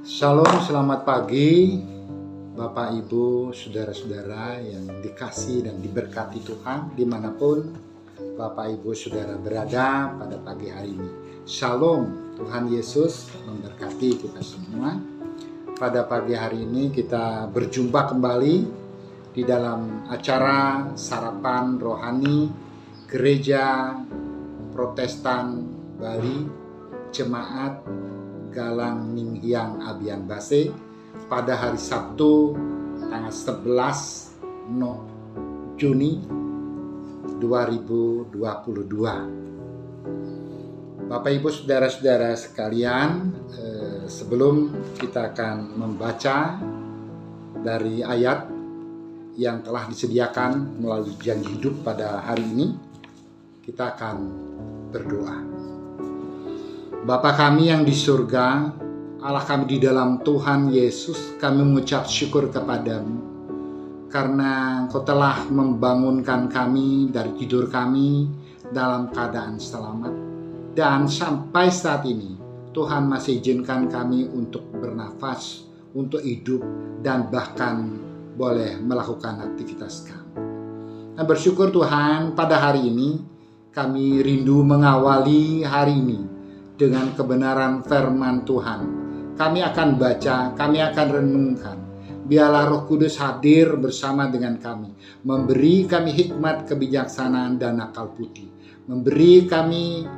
Shalom, selamat pagi Bapak, Ibu, Saudara-saudara yang dikasihi dan diberkati Tuhan dimanapun Bapak, Ibu, Saudara berada pada pagi hari ini. Shalom, Tuhan Yesus memberkati kita semua. Pada pagi hari ini kita berjumpa kembali di dalam acara Sarapan Rohani Gereja Protestan Bali Jemaat Galang Ninghyang Abian Base pada hari Sabtu tanggal 11 Juni 2022. Bapak, Ibu, Saudara-saudara sekalian, sebelum kita akan membaca dari ayat yang telah disediakan melalui janji hidup pada hari ini, kita akan berdoa. Bapa kami yang di surga, Allah kami di dalam Tuhan Yesus, kami mengucap syukur kepadamu karena Engkau telah membangunkan kami dari tidur kami dalam keadaan selamat. Dan sampai saat ini Tuhan masih izinkan kami untuk bernafas, untuk hidup, dan bahkan boleh melakukan aktivitas kami. Dan bersyukur Tuhan, pada hari ini kami rindu mengawali hari ini dengan kebenaran firman Tuhan. Kami akan baca, kami akan renungkan. Biarlah Roh Kudus hadir bersama dengan kami, memberi kami hikmat, kebijaksanaan, dan akal budi, memberi kami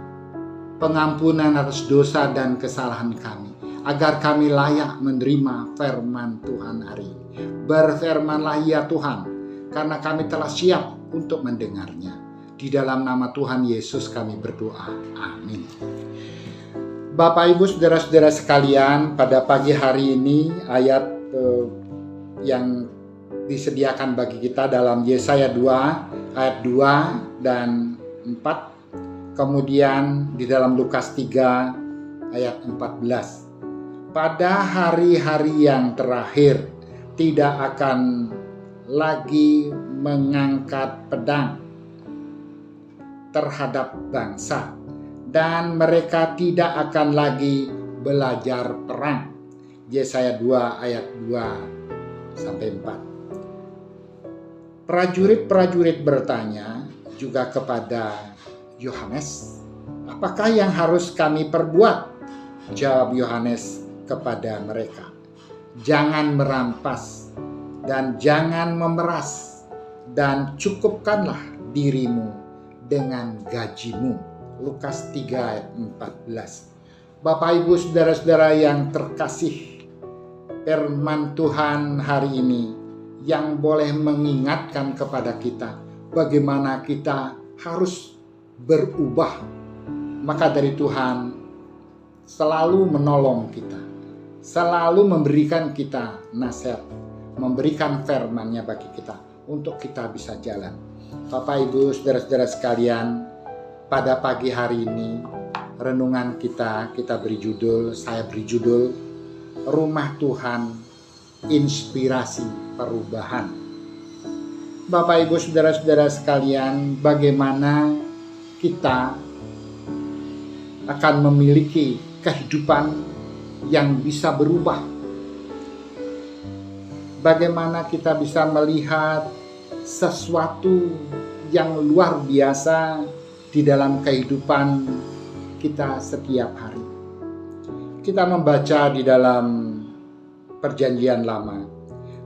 pengampunan atas dosa dan kesalahan kami, agar kami layak menerima firman Tuhan hari ini. Berfirmanlah ya Tuhan, karena kami telah siap untuk mendengarnya. Di dalam nama Tuhan Yesus kami berdoa. Amin. Bapak, Ibu, Saudara-saudara sekalian, pada pagi hari ini ayat yang disediakan bagi kita dalam Yesaya 2 ayat 2 dan 4, kemudian di dalam Lukas 3 ayat 14. Pada hari-hari yang terakhir tidak akan lagi mengangkat pedang terhadap bangsa, dan mereka tidak akan lagi belajar perang. Yesaya 2 ayat 2 sampai 4. Prajurit-prajurit bertanya juga kepada Yohanes, "Apakah yang harus kami perbuat?" Jawab Yohanes kepada mereka, "Jangan merampas dan jangan memeras, dan cukupkanlah dirimu dengan gajimu." Lukas 3 ayat 14. Bapak, Ibu, Saudara-saudara yang terkasih, firman Tuhan hari ini yang boleh mengingatkan kepada kita bagaimana kita harus berubah. Maka dari Tuhan selalu menolong kita, selalu memberikan kita nasihat, memberikan firman-Nya bagi kita untuk kita bisa jalan. Bapak, Ibu, Saudara-saudara sekalian, pada pagi hari ini renungan kita beri judul, saya beri judul Rumah Tuhan Inspirasi Perubahan. Bapak, Ibu, Saudara-saudara sekalian, bagaimana kita akan memiliki kehidupan yang bisa berubah? Bagaimana kita bisa melihat sesuatu yang luar biasa di dalam kehidupan kita setiap hari? Kita membaca di dalam Perjanjian Lama,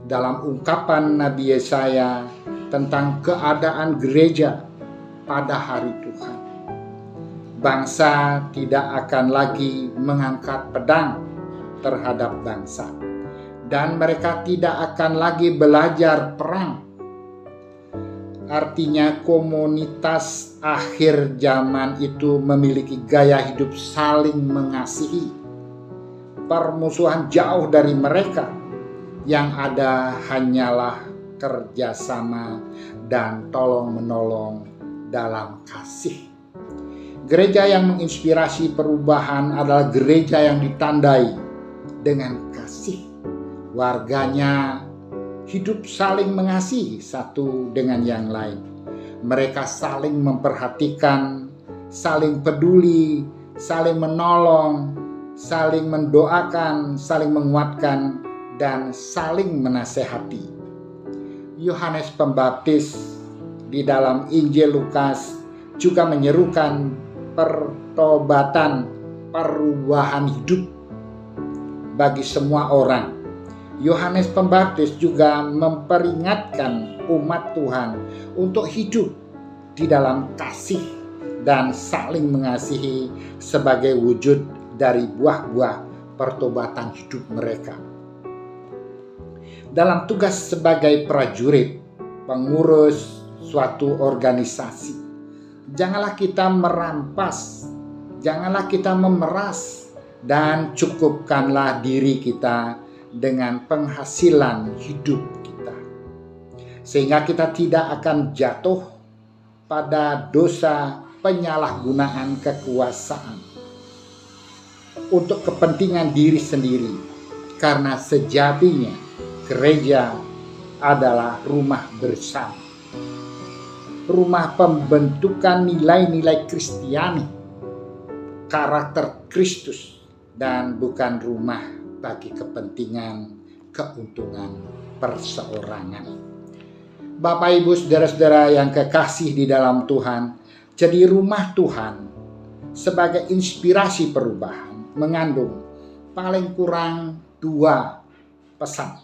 dalam ungkapan Nabi Yesaya tentang keadaan gereja pada hari Tuhan. Bangsa tidak akan lagi mengangkat pedang terhadap bangsa, dan mereka tidak akan lagi belajar perang. Artinya komunitas akhir zaman itu memiliki gaya hidup saling mengasihi. Permusuhan jauh dari mereka. Yang ada hanyalah kerjasama dan tolong-menolong dalam kasih. Gereja yang menginspirasi perubahan adalah gereja yang ditandai dengan kasih. Warganya hidup saling mengasihi satu dengan yang lain. Mereka saling memperhatikan, saling peduli, saling menolong, saling mendoakan, saling menguatkan, dan saling menasehati. Yohanes Pembaptis di dalam Injil Lukas juga menyerukan pertobatan, perubahan hidup bagi semua orang. Yohanes Pembaptis juga memperingatkan umat Tuhan untuk hidup di dalam kasih dan saling mengasihi sebagai wujud dari buah-buah pertobatan hidup mereka. Dalam tugas sebagai prajurit, pengurus suatu organisasi, janganlah kita merampas, janganlah kita memeras, dan cukupkanlah diri kita dengan penghasilan hidup kita, sehingga kita tidak akan jatuh pada dosa penyalahgunaan kekuasaan untuk kepentingan diri sendiri, karena sejatinya gereja adalah rumah bersama, rumah pembentukan nilai-nilai Kristiani, karakter Kristus, dan bukan rumah bagi kepentingan keuntungan perseorangan. Bapak, Ibu, saudara-saudara yang kekasih di dalam Tuhan, jadi rumah Tuhan sebagai inspirasi perubahan mengandung paling kurang 2 pesan.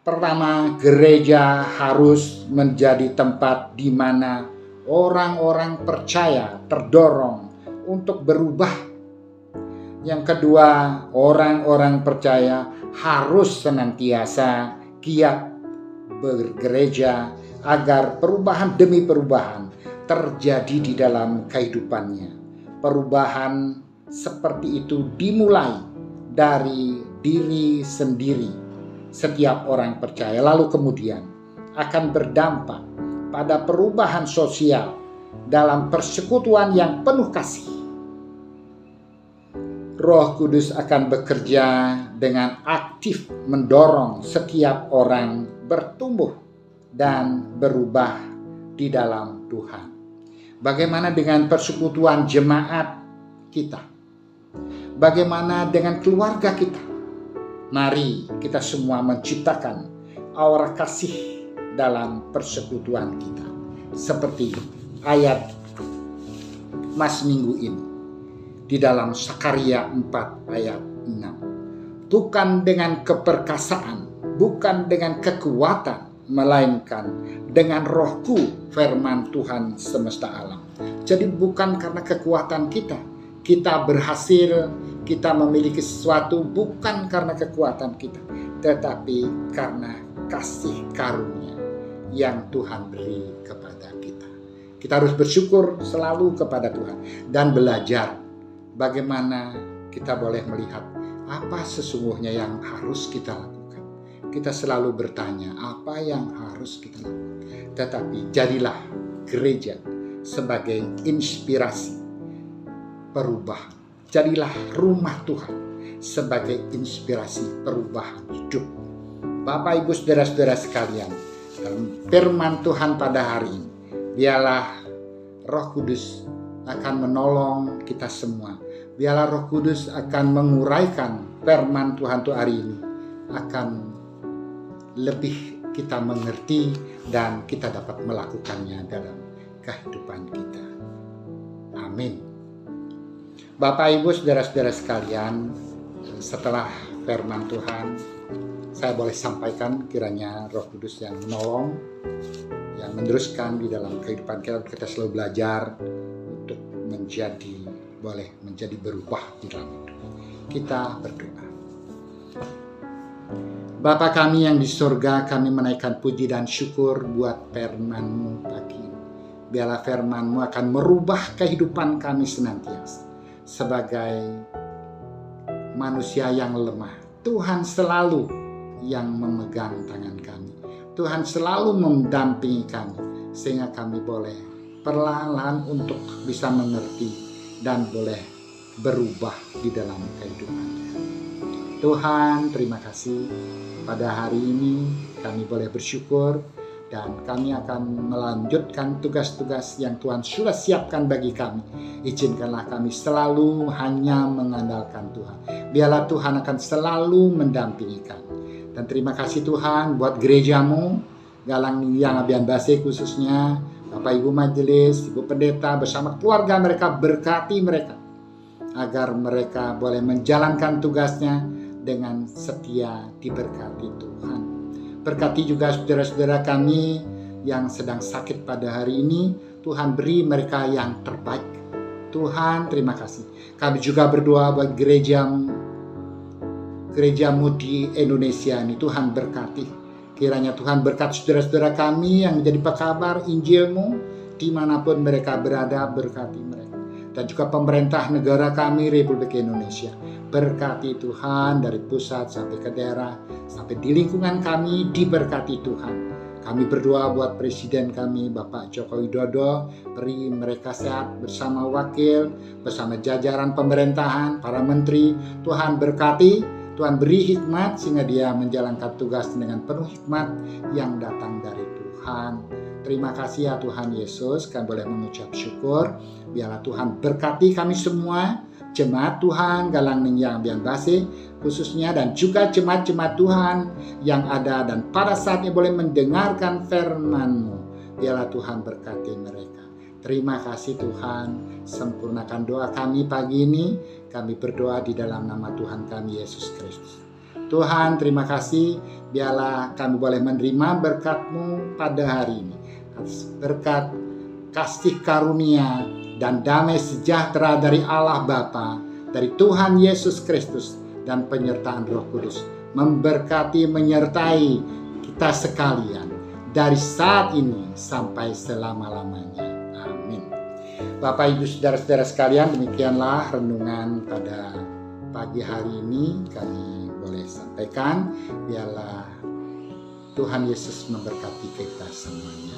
Pertama, gereja harus menjadi tempat di mana orang-orang percaya terdorong untuk berubah. Yang kedua, orang-orang percaya harus senantiasa giat bergereja agar perubahan demi perubahan terjadi di dalam kehidupannya. Perubahan seperti itu dimulai dari diri sendiri setiap orang percaya, lalu kemudian akan berdampak pada perubahan sosial dalam persekutuan yang penuh kasih. Roh Kudus akan bekerja dengan aktif mendorong setiap orang bertumbuh dan berubah di dalam Tuhan. Bagaimana dengan persekutuan jemaat kita? Bagaimana dengan keluarga kita? Mari kita semua menciptakan aura kasih dalam persekutuan kita. Seperti ayat Mas Minggu ini di dalam Sakaria 4 ayat 6. Bukan dengan keperkasaan, bukan dengan kekuatan, melainkan dengan Rohku, firman Tuhan semesta alam. Jadi bukan karena kekuatan kita berhasil, kita memiliki sesuatu, bukan karena kekuatan kita, tetapi karena kasih karunia yang Tuhan beri kepada kita. Kita harus bersyukur selalu kepada Tuhan dan belajar bagaimana kita boleh melihat apa sesungguhnya yang harus kita lakukan. Kita selalu bertanya apa yang harus kita lakukan. Tetapi jadilah gereja sebagai inspirasi perubahan. Jadilah rumah Tuhan sebagai inspirasi perubahan hidup. Bapak, Ibu, saudara-saudara sekalian, dalam firman Tuhan pada hari ini, biarlah Roh Kudus akan menolong kita semua. Biarlah Roh Kudus akan menguraikan firman Tuhan untuk hari ini, akan lebih kita mengerti dan kita dapat melakukannya dalam kehidupan kita. Amin. Bapak, Ibu, saudara-saudara sekalian, setelah firman Tuhan saya boleh sampaikan, kiranya Roh Kudus yang menolong, yang meneruskan di dalam kehidupan kita selalu belajar untuk menjadi berubah di dalam hidup. Kita berdoa. Bapa kami yang di surga, kami menaikkan puji dan syukur buat firman-Mu pagi ini. Biarlah firman-Mu akan merubah kehidupan kami senantiasa. Sebagai manusia yang lemah, Tuhan selalu yang memegang tangan kami. Tuhan selalu mendampingi kami, sehingga kami boleh perlahan-lahan untuk bisa mengerti dan boleh berubah di dalam kehidupan. Tuhan, terima kasih pada hari ini kami boleh bersyukur dan kami akan melanjutkan tugas-tugas yang Tuhan sudah siapkan bagi kami. Izinkanlah kami selalu hanya mengandalkan Tuhan. Biarlah Tuhan akan selalu mendampingi kami. Dan terima kasih Tuhan buat gerejamu, Galang Ningyang Abian Base khususnya, Bapak Ibu Majelis, Ibu Pendeta bersama keluarga mereka, berkati mereka agar mereka boleh menjalankan tugasnya dengan setia, diberkati Tuhan. Berkati juga saudara-saudara kami yang sedang sakit pada hari ini. Tuhan beri mereka yang terbaik. Tuhan terima kasih. Kami juga berdoa buat gerejamu di Indonesia ini. Tuhan berkati. Kiranya Tuhan berkati saudara-saudara kami yang menjadi pekabar Injil-Mu dimanapun mereka berada, berkati mereka. Dan juga pemerintah negara kami Republik Indonesia. Berkati Tuhan dari pusat sampai ke daerah, sampai di lingkungan kami diberkati Tuhan. Kami berdoa buat Presiden kami Bapak Joko Widodo, beri mereka sehat bersama wakil, bersama jajaran pemerintahan, para menteri. Tuhan berkati, Tuhan beri hikmat sehingga dia menjalankan tugas dengan penuh hikmat yang datang dari Tuhan. Terima kasih ya Tuhan Yesus, kami boleh mengucap syukur. Biarlah Tuhan berkati kami semua, jemaat Tuhan Galang Ningyang Abian Base khususnya, dan juga jemaat-jemaat Tuhan yang ada dan pada saatnya boleh mendengarkan firman-Mu. Biarlah Tuhan berkati mereka. Terima kasih Tuhan, sempurnakan doa kami pagi ini. Kami berdoa di dalam nama Tuhan kami Yesus Kristus. Tuhan terima kasih, biarlah kami boleh menerima berkat-Mu pada hari ini. Berkat kasih karunia dan damai sejahtera dari Allah Bapa, dari Tuhan Yesus Kristus, dan penyertaan Roh Kudus memberkati, menyertai kita sekalian dari saat ini sampai selama-lamanya. Amin. Bapak Ibu saudara-saudara sekalian, demikianlah renungan pada pagi hari ini kami boleh sampaikan. Biarlah Tuhan Yesus memberkati kita semuanya.